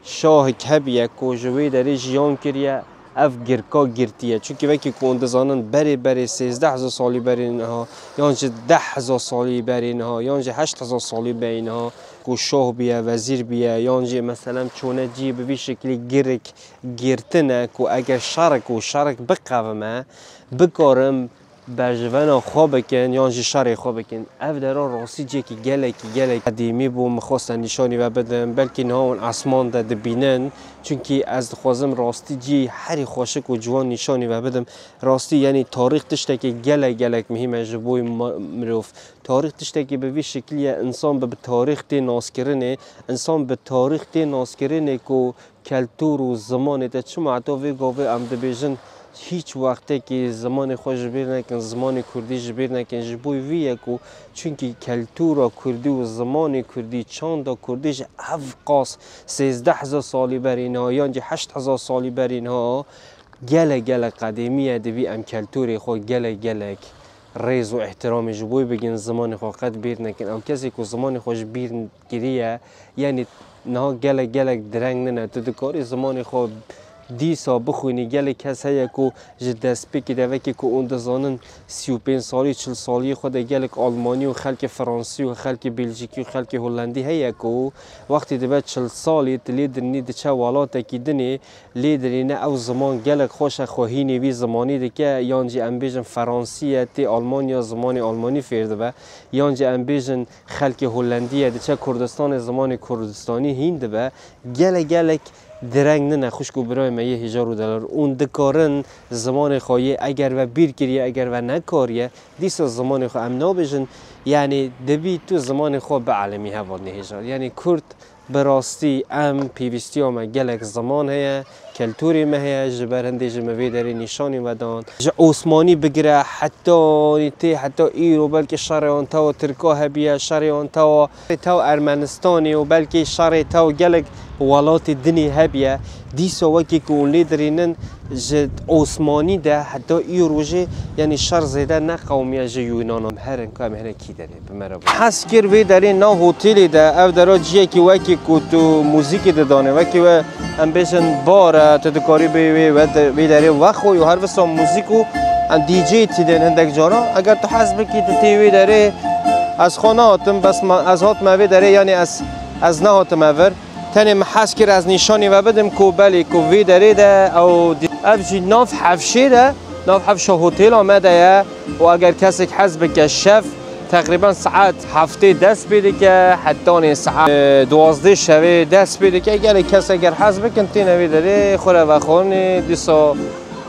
شاه کبیه کوجوی داری جیان کریه اف گرکا گرتیه چونکه وکی کنده زانن بری 13,000 سالی بر اینها یانجه 10,000 سالی بر اینها یانجه 8,000 سالی بر اینها کو شاه بیه وزیر بیه یانجه مثلا چونه جی به شکلی گرتنه کو اگر شرک بقومه بکارم برجوان خواب کن یا جی شر خواب کن اف درا راستی جه که گله قدیمی بو مخواستن نشانی و بدن بلکه نه اون آسمان ده بینن چونکی از خوازم راستی جی هری خوشک و جوان نشانی و بدم راستی یعنی تاریخ تشته که گله مهمه جبوی مروف تاریخ تشته که به وی شکلی انسان به تاریخ تی ناس کرنه انسان به تاریخ تی ناس کرنه که کلتور و زمان ده چه معتوی گاوه ام دبیجن هیچ وقتی که زمان خوش جبیر نکن زمان کردی جبیر نکن جبوی ویه کو چونکی کلتورا کردی و زمان کردی چند کردیش افقاس 13,000 سالی برینها یا 8,000 سالی برینها گله قدیمیه دوی ام کلتوری خو گله ریز و احترام جبوی بگین زمان خو قد بیر نکن او کسی که زمان خوش بیر گریه یعنی نه گله درنگ نه تو دکاری زمان خو دیسا بخونی گله کس هیا که جدست بکی دوه که اون دزانن 35 سالی 40 سالی خود گلک آلمانی و خلک فرانسی و خلک بلژیکی و خلک هلندی هیا که وقتی دوه 40 سالی لیدرنی ده چه والاته که دنی لیدرینه او زمان گلک خوش خواهینی وی زمانی ده که یانجی انبیجن فرانسیه تی آلمانیا زمان آلمانی فرده و یانجی انبیجن خلک هلندیه ده چه کردستان زمان کردستانی هینده و گلک درنگ نه خوش کو برای ما $1000 اون دکارن زمان خواهی اگر و بیر کریه اگر و نکاریه دیس زمان خو ام نابجن یعنی دبی تو زمان خو به عالمی هوا $1000 یعنی کرد براستی ام پیوستی ما گلک زمان هیا کلتوری ما هیا جبرنده جموی داری نشانی ودان عثمانی بگیره حتی ایرو بلکه شر آن تا ترکا هبیه شر آن تا ارمنستانی و بلکه شر تا گلک ولات دنی هبیه دیسا وکی که اون لیدرینن جد عثمانی ده حتی ایروژه یعنی شر زیده نه قومیه جه یونان هم هرن که هم هرن کی داره بمرابط حس کر وی داره نه هوتیلی ده او داره جیه که وکی که تو موزیکی ده دانه وکی و هم بیشن باره تدکاری وی داره وخوی و هر وسا موزیکو هم دیجی تیدن هندک جارا اگر تو حس بکی تو تیوی داره از خانه هاتم بس از هات موی داره یعنی از نه هاتم اول تنی محس کر از نشانی و بدم کو بلی کو وی داره ده او افجی ناف حفشه ده ناف حفشه هتل آمده و اگر کسی حس بکه شف تقریبا ساعت هفته دست بیده که حتی ساعت 12 شبه دست بیده که اگر کسی اگر حس بکن تینوی داره خوره و خونه دیسا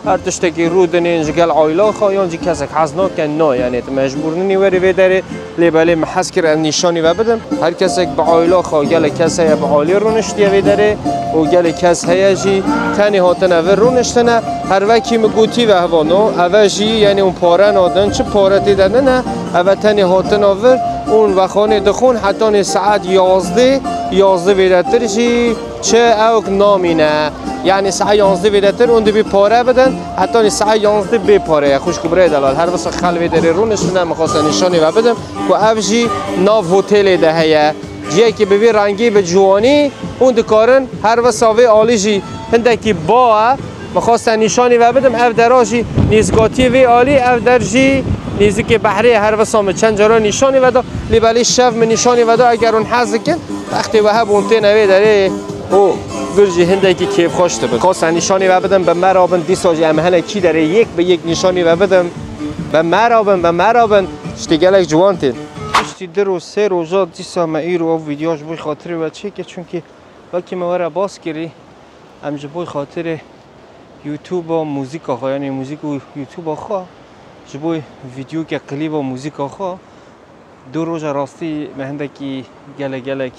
هر تشتکی رو دنین جگل عایلا خواهیان جی کسی حس نکن نه یعنی مجبور نی وی داره لیبالی محس کر از نشانی و بدم هر کسی به عایلا خواه گل کسی به عالی رو نشتیه وی داره و گل کس هیجی تنی هاتن اول رو نشتنه هر وکی مگوتی و هوانو اول جی یعنی اون پاره نادن چه پاره دیدن نه اول تنی هاتن اول اون وخانه دخون حتی ساعت 11 ویدتر جی چه اوک نامینه یعنی ساعت 11 ویدتر اون دو بی پاره بدن حتی ساعت 11 بی پاره خوش کبره دلال هر وسط خلوی داره رو نشتنه مخواست نشانی و بدم که اوجی ناو هتل ده هیه جیه که ببی رنگی به جوانی اون دکارن هر وساوی عالی جی هندکی با مخواستن نشانی و بدم اف دراجی نیزگاتی وی عالی اف درجی نیزی که بحری هر وسام چند جرا نشانی و دا لیبالی شف من نشانی و دا اگر اون حظ کن وقتی وهب اون تنوی داره او گرجی هندکی کیف خوشته بود خواستن نشانی و بدم به مرابن دیساجی امهنه کی داره یک به یک نشانی و بدم به مرابن اشتگلک جوانتین اشتی در و سه روزا دیسا ما ای رو ویدیوش بوی خاطر و چه که چونکه وقتی ما وره باز کری امجا بوی خاطر یوتیوب و موزیک آخوا یعنی موزیک و یوتیوب آخوا جبوی ویدیو که قلیب و موزیک آخوا دو روز راستی مهندکی گلک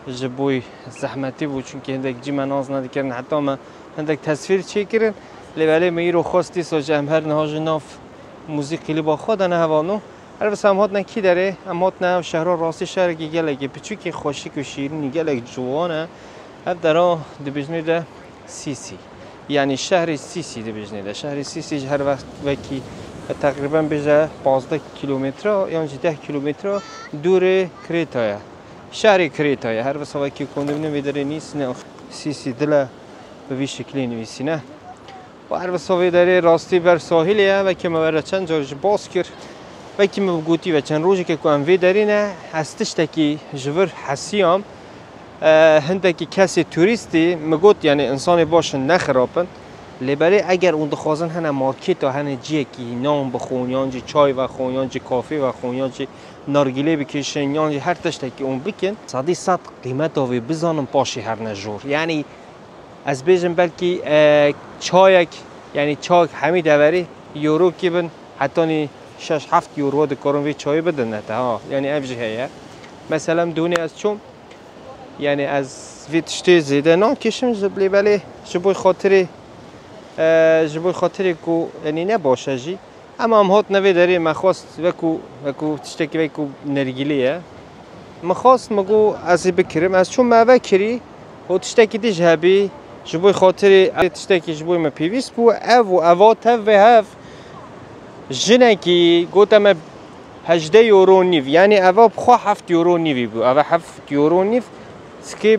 جبوی زحمتی بود چونکه هندک جی من ناز ندکرن حتی ما هندک تصویر چه کرن لیبالی ما ای رو خواستی سا جمهر نهاج ناف موزیک قلیب آخوا دنه هوانو هر بس هم هات کی داره هم هات نه شهر راستی شهر که گلک پچوکی خوشی و شیرینی گلک جوانه هر درا دبیجنی ده سیسی یعنی شهر سیسی دبیجنی ده شهر سیسی هر وقتی تقریبا بیجه 15 کیلومتر یا 10 کیلومتر دور کریتایه شهر کریتایه هر بس وقتی کندم نمیداره نیست نه سیسی دل به وی شکلی نویسی نه و هر بس داره راستی بر ساحلیه و که ما چند جارج باز کرد و که ما بگویی و چند روزی که کوام وی دارینه هستش تکی جور حسیام هندکی کسی توریستی مگوت یعنی انسان باشن نخرابن لبری اگر اون دخوازن هنه مارکت و هنه جیه که نام بخون یانجی چای و خون یانجی کافی و خون یانجی نارگیله بکشن یانجی هر تشتی که اون بکن صدی صد قیمت آوی بزانم پاشی هر نجور یعنی از بیشم بلکی چایک یعنی چای همی دوری یورو کی بن حتی 6-7 یورو دکارم وی چای بدن نه ها یعنی افجی هیا مثلا دونی از چون یعنی از ویتشتی زیده نام کشم جبلی بله جبوی خاطری کو یعنی نباشه جی اما هم هات نوی داری مخواست وکو تشتکی وکو نرگیلیه مخواست مگو ازی بکرم از چون موه کری و تشتکی دیج هبی جبوی خاطری تشتکی جبوی ما پیویس بو او تف و هف جنه کی گوتم 18 یورو نیو یعنی او بخوا 7 یورو نیوی بو او 7 یورو نیو سکی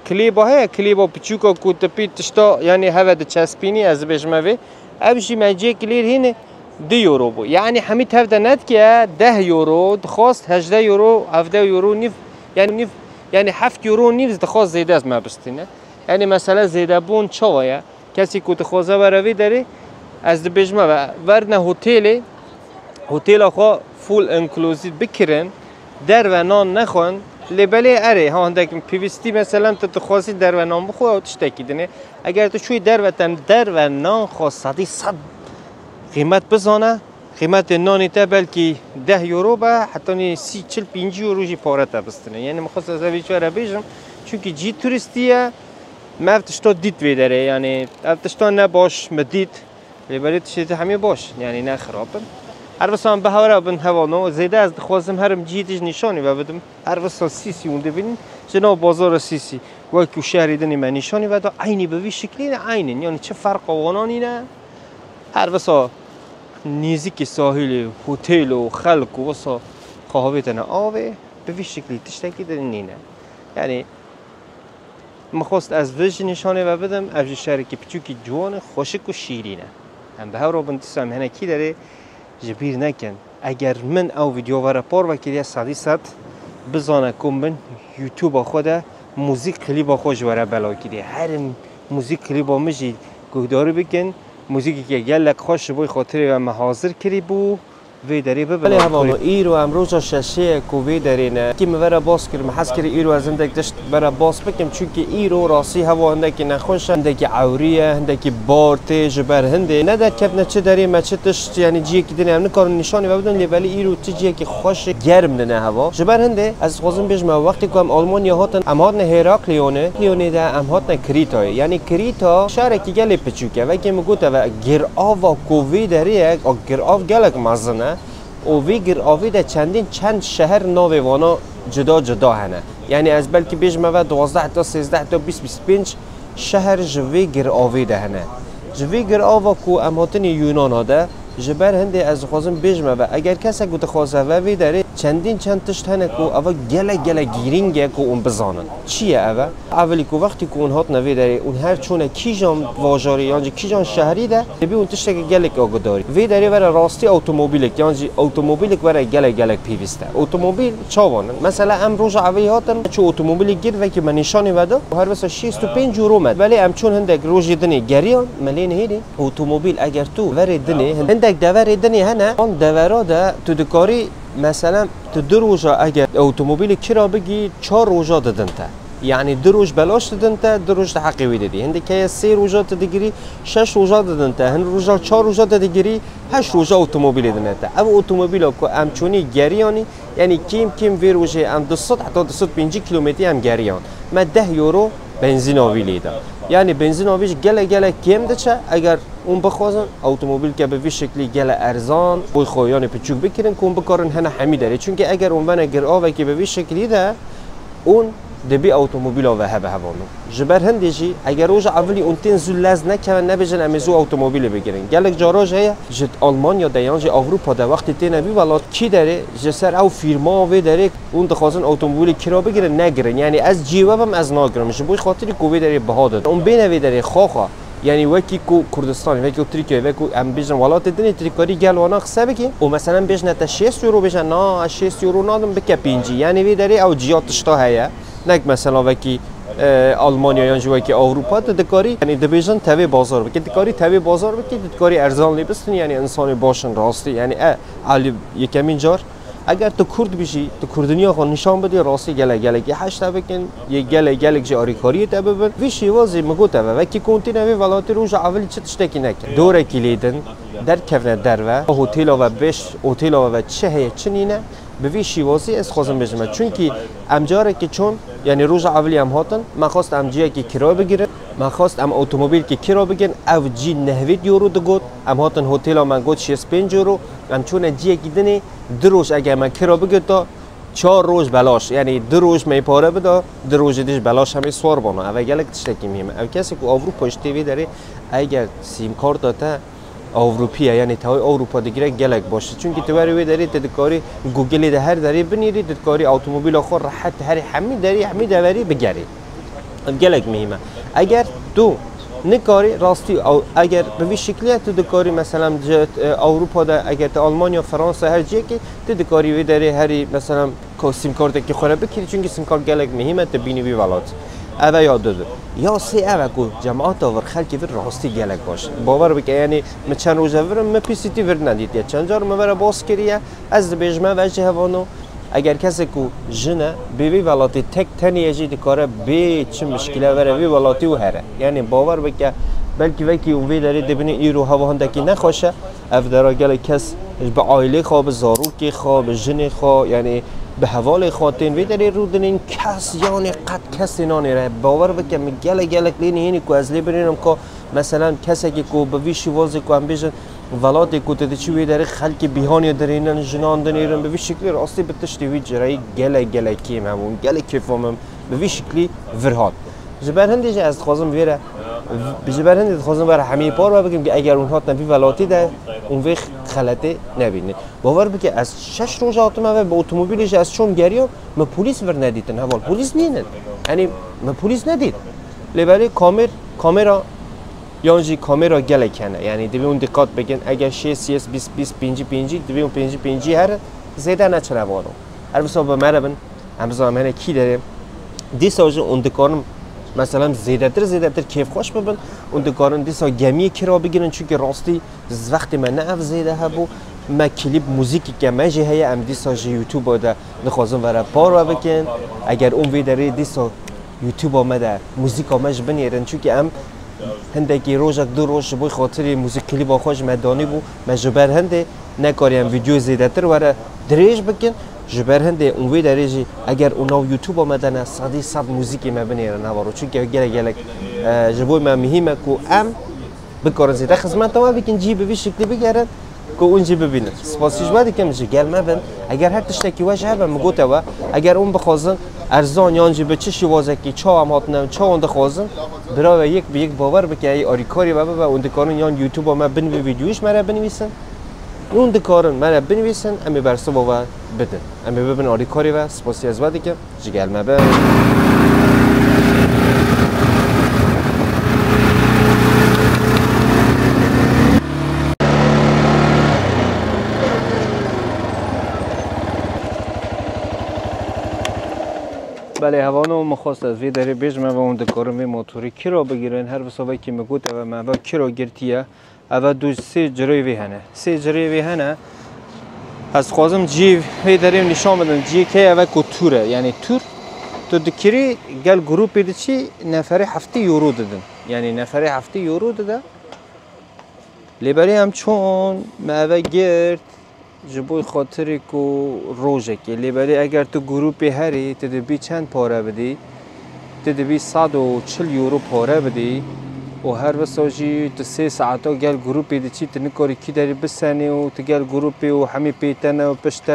کلیبا هیا کلیبا پچوکا کو تپی تشتا یعنی هوا د چسبینی از بجموی ابشی مجی کلیر هینه 2 یورو بو یعنی همین هفته ند که 10 یورو دخواست 18 یورو 17 یورو نیف یعنی 7 یورو نیف دخواست زیاده از ما بستینه یعنی مثلا زیاده بون چاویا کسی کو دخوازه بروی داری از د بجمه ورنه هتل آخا فول انکلوزیو بکرن در و نان نخون لبلی اره ها هندک پیوستی مثلا تو خاصی در و نان بخواه تشتکی دنه اگر تو شوی در و نان خاصی 100 قیمت بزنه قیمت نانی تا بلکی 10 یورو با حتی 30-40-50 یورو جی پاره تا بستنه یعنی مخصوص از ویچاره بیشم چونکه جی توریستیه مفتشتا دید ویداره یعنی مفتشتا نباش مدید لبلی تشتی همه باش یعنی نه خرابه هر وسان به هوا بن هوانو زیاده از خوازم هرم جیتش نشانی و بدم هر وسان سیسی اونده ببین جناب بازار سیسی و که شهری دنی من نشانی و دا عینی به وی شکلی نه عینی یعنی چه فرق آوانانی نه هر وسان نیزی ساحل هتل و خلق و وسا خواهیت نه آوه به وی شکلی تشتکی دنی نه یعنی مخواست از وجه نشانی و بدم افج شهری که پچوکی جوان خوشک و شیرینه هم به هوا بندیسم هنه کی داره جبیر نکن اگر من او ویدیو وره پار وکیلی صد بزانه کن من یوتیوب خوده موزیک کلیب خوش وره بلا کیلی هر موزیک کلیب مجید گهداری بکن موزیکی که گلک خوش بوی خاطری و محاضر کری بو وی داری ببینم همانو ایرو امروز ششه کوی دارینه کی مورا باس کرم حس کری ایرو از اندک دشت برا باس بکم چونکه ایرو راسی هوا اندک نخوش اندک عوریه اندک بارته جبر هنده نه در کف نه چه داری ما چه دشت یعنی جیه کی دنی هم نکار نشانی و بدون ولی ایرو چه جیه کی خوش گرم نه هوا جبر هنده از خوازم بیش ما وقتی که آلمانیا هاتن امهات نه هراکلیونه ده امهات نه کریتا یعنی کریتا شهر کی گلی پچوکه و کی مگوت و گرآوا کوی داریه او گرآو گلک مزنه او ویگر آویده چند شهر ناویوانا جدا هنه یعنی از بلکه بیش ما 12 تا 13 تا 20-25 شهر جویگر آویده هنه جویگر آوا کو امهاتن یونان هاده جبر هنده از خوازم بیش ما اگر کسی گوت خوازه و وی داره چند تشت هنه کو اوا گله گیرینگه کو اون بزانن چیه اوا اولی کو وقتی کو اون هات نوی داره اون هر چونه کیجان واژاری یعنی کیجان شهری ده بی اون تشت گله آگو داری وی داره ور راستی اتومبیل یعنی اتومبیل ور گله پیوسته اتومبیل چاوان مثلا امروز اوی هاتن چه اتومبیل گیر و که من نشانی ودا هر وسه 65 یورو مد ولی ام چون هندک روز دنی گریان ملین هیدی اتومبیل اگر تو ور دنی هندک دور دنی هنه اون دورا ده تو دکاری مثلا تو 2 روز اگر اتومبیل کرا بگی 4 روز دادن تا یعنی 2 روز بلاش دادن تا 2 روز حقی ویدی هندی که 3 روز دادگیری 6 روز دادن تا هند روز 4 روز دادگیری 8 روز اتومبیل دادن تا او اتومبیل کو امچونی گریانی یعنی کیم وی روز ام 200 حتی 250 کیلومتری هم گریان ما 10 یورو بنزین آویلیده یعنی بنزین آویش گله کم دچه اگر اون بخوازن اتومبیل که به شکلی گله ارزان بوی خویان پچوک بکرن کون بکارن هنه همی داره چون که اگر اون ونه گرآوه که به شکلی ده اون دبی اتومبیل و هبه هوانو جبر هندیجی اگر روز اولی اون تین زلز نکنن نبیجن امیزو اتومبیل بگیرن گلک جاراج هیا جد آلمانیا دیانج اروپا ده وقتی تی نبی ولات کی داره جسر او فیرما و داره اون دخوازن اتومبیل کرا بگیرن نگیرن یعنی از جیوبم از ناگرم جبوی خاطری کوی داره بها داد اون بینوی داره خاخا یعنی وکی کو کردستان وکی ترکیه وکی ام بیشتر ولات دنی تریکاری گلوانا خسبه کی و مثلا بیش نت 6 یورو بیشتر نه 6 یورو نادم بکه 5 یعنی وی داره او جیاتش تا هیا نک مثلا وکی آلمانیا یا جوی که اروپا دکاری یعنی دبیجن تابع بازار بکی دکاری تابع بازار بکی دکاری ارزان لیبستن یعنی انسان باشن راستی یعنی علی یکمین جار اگر تو کرد بشی تو کردنیا خون نشان بدی راستی گله که هشت بکن یه گله جاری کاری تابع بن ویشی وازی مگو تابع و کی کنتی نوی ولات روز اولی چه تشتکی نکن دوره کلیدن در کفن در و هتل و بش هتل و چه چنینه به وی شیوازی از خوازم بجمع چون که امجاره که چون یعنی روز اولی هم هاتن من خواست امجیه که کرای بگیره من خواست اتومبیل که کرای بگیرن او جی 90 یورو دگود ام هاتن هتل من گفت 65 یورو ام چون جیه گیدنی دروش اگه من کرای بگیرد تا 4 روز بلاش یعنی 2 روز می پاره بده 2 روز دیش بلاش همه سوار بانه او گلک تشتکی میمه او کسی که اروپا اشتیوی داره اگر سیم کارت داده اروپیه یعنی تا اروپا دیگه گلک باشه چون که تو بری داری تدکاری گوگلی ده هر داری بنیری تدکاری اتومبیل آخر راحت هر همین داری همین دوری بگیری گلک مهمه اگر تو نکاری راستی اگر به این شکلی تو دکاری مثلا اروپا ده اگر تو آلمانیا فرانسه هر جایی که تو دکاری وی داری هری مثلا سیم کارت که خوره بکیری چون که سیم کارت گلک مهمه تبینی وی ولات اوه یاد داده یا سی اوه کو جماعت آور خلکی ور راستی گلک باشه باور بکه یعنی من چند روزه ورم من پیسیتی ور ندید یا چند جار من ور باز کریه از بیجمه وجه هوانو اگر کسی کو جنه بیوی ولاتی تک تنی اجی دکاره بی چه مشکله وره وی ولاتی و هره یعنی باور بکه بلکه وکی اون وی داری دبینی ایرو هوا هندکی نخواشه اف درا گل کس به عائله خواه به زاروکی خواه به جن خواه یعنی به حوال خواتین وی داری رو دنین کس یعنی قد کسی نانیره باور بکه می گل لینی هینی که از لی برینم که مثلا کسی که به ویشی وازی که هم بیشن ولاتی که تدچی وی داری خلکی بیهانی دارینن جنان دنیرن به وی شکلی راستی به تشتی وی جرایی گل کیم همون گل کیفامم به وی شکلی ورهاد جبر هندی از خوازم ویره بجبر هندی خوازم ویره همه پار و بگیم که اگر اونها تنفی ولاتی ده اون وی خلطه نبینه باور بکه از 6 روز آتمه و به اتومبیلش از چون گریام ما پلیس ور ندیدن حوال پلیس نیند یعنی ما پلیس ندید لیبری کامera یعنی کامera گله کنه یعنی دیوی اون دقت بگن اگر 6 CS 20 50 دیوی اون 50 هر زیاده نچره وارو هر بسا به مربن همزا همه کی داره دیساج اون دکارم مثلا زیادتر کیف خوش ببین اون دکارن دیسا گمی کرا بگیرن چون که راستی وقتی من نه زیاده هبو ما کلیپ موزیکی که ما جه ام دیسا یوتیوب بوده نخوازم ورا پار بکن اگر اون ویدیو دیسا یوتیوب آمده موزیک آمش بنیرن چون که ام هندکی روزک 2 روز بوی خاطر موزیک کلیپ آخوش مدانی بو مجبر هنده نکاریم ویدیو زیادتر ورا دریج بکن جبر هنده اون ویدیو اگر اونا یوتیوب آمده نه صد موزیکی ما بنیرن نوارو چون که گلک جبوی ما مهمه کو ام بکارن زیاده خدمت ما بکن جی به شکلی بگیرن که اونجا ببینن سپاسیش باید که میشه گل مبن اگر هر تشتکی وجه هم مگوته و اگر اون بخوازن ارزان یانجی به چه شوازه که چا هم هاتنم چا اون دخوازن برای یک به یک باور بکه ای آریکاری و اون دکارن یان یوتیوب ما بنوی ویدیوش مرا بنویسن اون دکارن مرا بنویسن امی برسه باور بدن امی ببین آریکاری و سپاسی از باید که جگل مبن بله هوانو مخواست از وی داره بیجمه و اون دکارم موتوری کی را بگیرن هر بسابه که مگوت و ما کی را گرتیه اول دو سه جری وی هنه سه جری وی هنه از خوازم جی وی داره نشان بدن جی که اول کوتوره یعنی تور تو دکری گل گروپ بیده چی نفره 7 یورو دادن یعنی نفره 7 یورو داده لیبری هم چون ما اول گرت جبوی خاطری کو روزه که لیبری اگر تو گروپی هری تدبی چند پاره بدی تدبی 140 یورو پاره بدی و هر وساجی تو 3 ساعتا گل گروپی دی چی تنکاری کی داری بسنی و تگل گروپی و همی پیتنه و پشت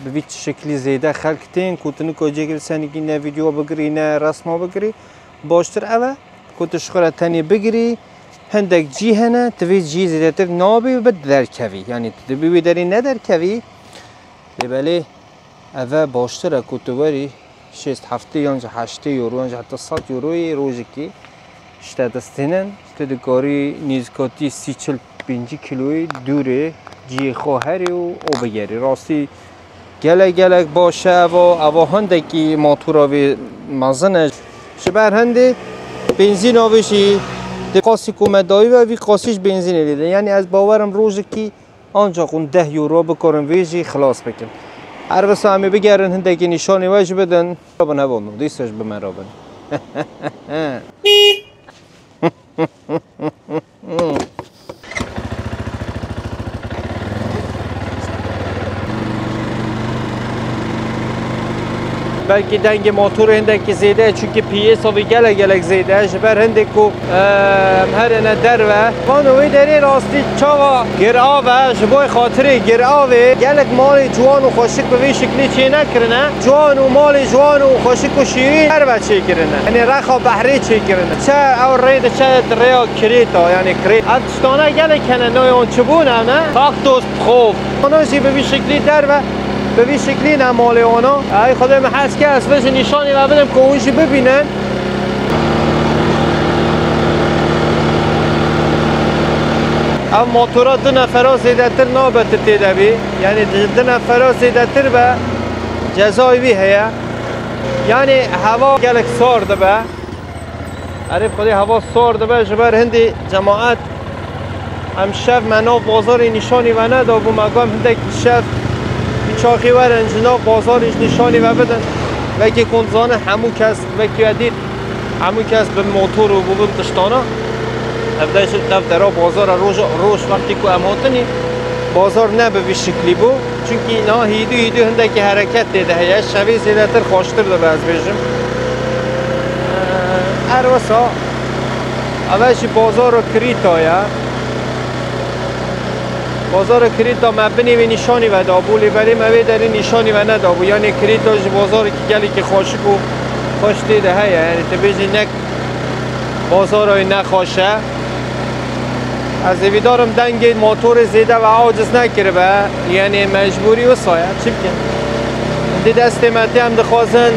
به شکلی زیده خلق تین کو تنکاری جگل سنگی نه ویدیو بگیری نه رسما بگیری باشتر اوه کو تشخوره تنی بگیری هندک جی هنه توی جی زیادتر نابی و بد درکوی یعنی تبی داری ندرکوی لیبالی اوه باشتره کتوبری 6 هفته یا 8 یورو یا حتی 100 یوروی روزی که شده دستینن تدکاری نیزکاتی 30-45 کیلوی دوره جی خواهری و او بگیری راستی گلک باشه و هندکی موتوراوی مزنه شبر هندی بنزین آویشی قاسی کومدایی و وی قاسیش بنزین لیده یعنی از باورم روزی که آنجا خون 10 یورو بکارن ویجی خلاص بکن هر بس همی بگرن هندکی نشانی وجه بدن رابن هوانو دیستش به من رابن بلکه دنگ موتور هندکی زیده چونکه پیس و گلک زیده جبر هندکو هر نه دروه خانوی دری راستی چاوا گرآوه جبوی خاطری گرآوه گلک مال جوان و خوشک به وی شکلی چی نکرنه جوان و مال جوان و خوشک و شیرین هر چی کرنه یعنی رخا بحری چی کرنه چه او رید چه دریا کریتا یعنی کریت اتشتانه گلک هنه نوی اون چبونه نه فاکتوس خوب خانوشی به وی شکلی دروه به وی شکلی نماله اونا ای خدای من حس که اسمش نشانی و بدم که اونشی ببینن اما موتورا 2 نفرا زیده تر نابت تیده بی یعنی 2 نفرا زیده تر به جزای بی هیا یعنی هوا گلک سارده به عرف خدای هوا سارده به جبر هندی جماعت هم شف منو بازار نشانی و ندا بو مقام هندک شف چاقی ورن جناب بازارش نشانی و بدن وکی کنزانه همو کس وکی دید همو کس به موتور و بوم تشتانا افدایش دفترها بازار روش وقتی که اماتنی بازار نه به شکلی بو چونکه اینا هیدو هندکی حرکت دیده هیش شوی زیده تر خوشتر ده باز بیشم اروسا اولش بازار رو کریتا یا بازار کریتا مبنی و نشانی و دابولی ولی موی در نشانی و ندابو یعنی کریتا بازار که گلی که خوشک و خوش دیده هیا یعنی تبیجی نک بازار های نخوشه از ایویدارم دنگ موتور زیده و عاجز نکره به یعنی مجبوری و سایه چی بکن دی دست متی هم دخوازن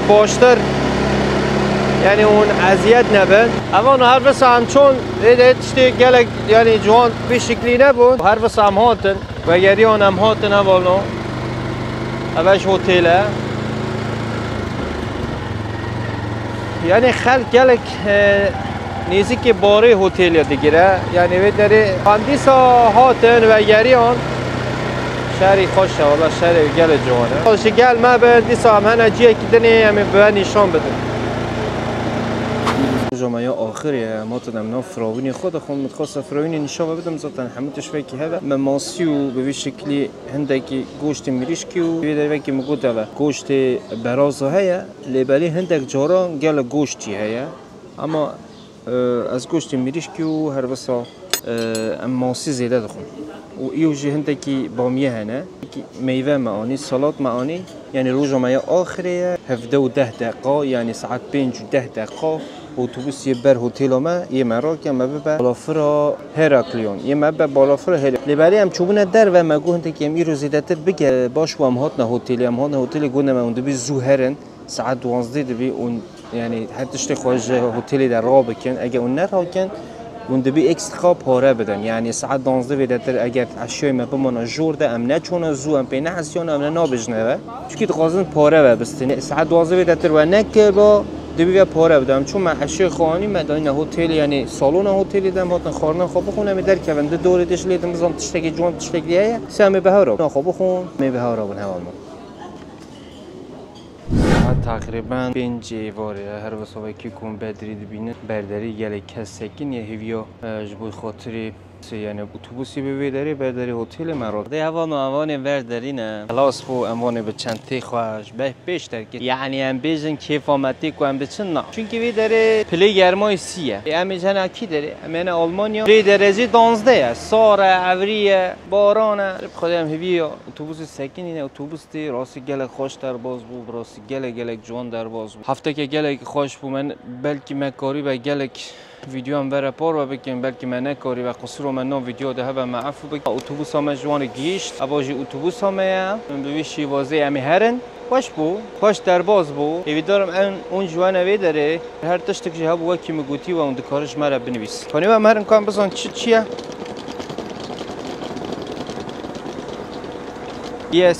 باشتر یعنی اون اذیت نبن اوان هر بس همچون تشتی گلک یعنی جوان به شکلی نبود هر بس هم هاتن و گریان هم هاتن اوانو اوش هتله یعنی خلق گلک نیزی که باره هتل دیگره یعنی وی داره اندیسا هاتن و گریان شهری خوشه والا شهری گل جوانه خوشی گل ما به دیسا هم هنه جیه که دنی همین به نشان بده جامعه آخریه ما تدم نام فراوینی خود متخصص فراوینی نشان بدم زاتن همتش فکی هذا مماسیو به شکلی هندکی گوشت میریشکی و بیدر وکی مگوده و گوشت برازه هیا لیبلی هندک جاران گل گوشتی هیا اما از گوشت میریشکی و هر بسا ماسی زیاده دخون و ایوجی هندکی بامیه هنه میوه معانی سالات معانی یعنی رو جامعه آخریه 17 و 10 دقیقه یعنی ساعت 5 و 10 دقیقه اتوبوس یه بر هتل ما یه مراکه ما به بالافرا هراکلیون یه ما به بالافرا هراکلیون لیبری هم چوبونه در و ما گوهنده که ام ایرو زیدتر بگه باش و هم هاتنا هتلی هم هاتنا هتلی گونه ما اونده بی زوهرن ساعت 12 دبی اون یعنی حتی شتی خواهج هتلی در راه بکن اگه اون نراکن اونده بی اکسترا پاره بدن یعنی ساعت 12 ویدتر اگر اشیای ما بمانه جورده ام نه چون زو ام پینه حسیان ام نه نابجنه چون که قازن پاره و بستنی ساعت 12 ویدتر و نکه با دبی پاره بدم چون من اشیای خانی مدانی هتل یعنی سالن هتلی دم هاتن خورنا خوب بخونم در کونده دوردش لیدم بزن تشتکی جوان تشتکیه سمی بهارا خوب بخون می بهارا بن هوالم تقریبا 5 واره هر وسوای کی کم بدری دبینه برداری گله کسکین یه هیویا جبوی خاطری یعنی اتوبوسی ببیداری برداری هتل مراد ده هوا موان وردارینه خلاص بو اموانه به چنتی خواهش به بیشتر که یعنی ام بیزن کیفامتی کو ام بچن نه چون که داره پلی گرمای سیه ام جنا کی داره من آلمانیا 3 درجه 12 سار اوریه بارانه خودم هیویا اتوبوس سکین اینه اتوبوس دی راست گله خوش در باز بو راست گله جوان در باز بو هفته که گله خوش بو من بلکی مکاری به گله ویدیو هم بره پار و بکنم بلکه من نکاری و قصور من نام ویدیو ده هم معفو بکنم اتوبوس هم جوان گیشت اباجی اتوبوس هم به ویشی وازه امی هرن خوش بو خوش در باز بو ایدارم اون جوان وی داره هر تشتک جه بو وکی مگوتی و اون دکارش مرا بنویس کنی و مرن کام بزن چیه yes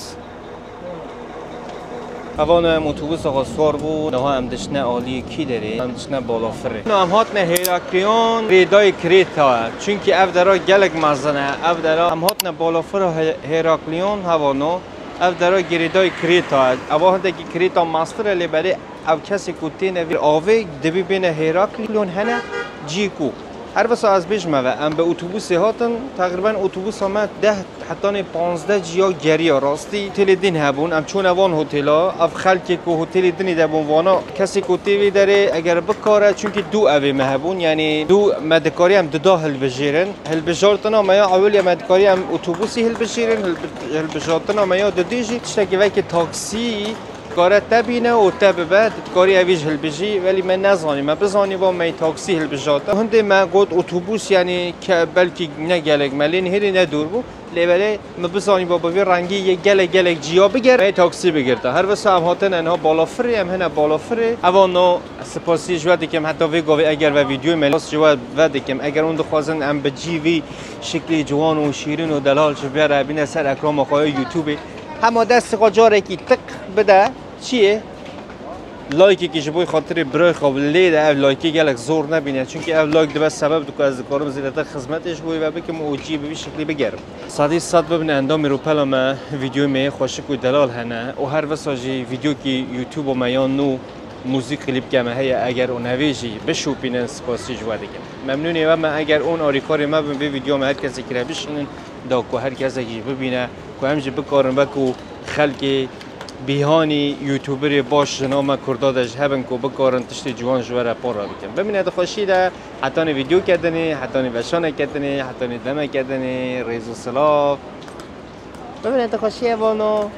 اوان اتوبوس آقا سوار بود نه هم دشنه عالی کی داره هم دشنه بالافره نه هم هاتنه هیراکلیون ریدای کریتا چونکه اف درا گلگ مزنه اف درا هم هاتنه بالافره هیراکلیون هوانو اف درا گریدای کریتا اوا هنده که کریتا ماسفره لی بله او کسی کتینه وی آوه دبی بین هیراکلیون هنه جیکو هر وسا از بیش موا ام به اتوبوس هاتن تقریبا اتوبوس هم 10 حتی 15 جیا گریا راستی هتل دین هبون ام چون وان هتلا اف خلکی کو هتل دین دبون وانا کسی کو تیوی داره اگر بکاره چونکه دو اوی مهبون یعنی دو مدکاری هم دو هل بجیرن هل بجارتنا ما یا اول مدکاری هم اتوبوسی هل بجیرن هل بجارتنا ما یا ددیجی تشکی وکی تاکسی کار تبینه و تب بعد کاری اویج هل بجی ولی من نزانی من بزانی با می تاکسی هل بجاتا هنده من گفت اتوبوس یعنی که بلکی نگلگ ملین هری ندور بو لیبله من بزانی با بوی رنگی یه گلگ جیا بگر می تاکسی بگیرتا هر وسط هم هاتن انها بالافره هم هنه بالافره اوانو سپاسی جوادی کم حتی وی گوی اگر و ویدیو ملاس جواد ودی کم اگر اون دخوازن ام بجیوی شکلی جوان و شیرین و دلال چه بیاره بین سر اکرام آقای یوتیوب هم دست قاجاره کی تق بده چیه؟ لایکی که جبوی خاطر برای خواب لیده او لایکی گلک زور نبینه چون که او لایک دبست سبب دو که از کارم زیرده خدمتش بوی و بکم اوجی به شکلی بگرم صدی صد ببینه اندام روپلا ما ویدیو می خوشک و دلال هنه و هر وساجی ویدیو که یوتیوب و میان نو موزیک کلیپ کمه هیا اگر اون هویجی بشوپینن سپاسی جوادی کم ممنونی و من اگر اون آریکاری ما به ویدیو ما هر کسی که بشینن دا کو هر کسی که ببینه کو همج بکارن بکو خلک بیهانی یوتیوبر باش نام کردادش هبن کو بکارن تشتی جوان جوره پارا بکن ببینید خوشی ده حتی ویدیو کردنی حتی وشانه کردنی حتی دمه کردنی ریز و سلاف ببینید خوشی وانو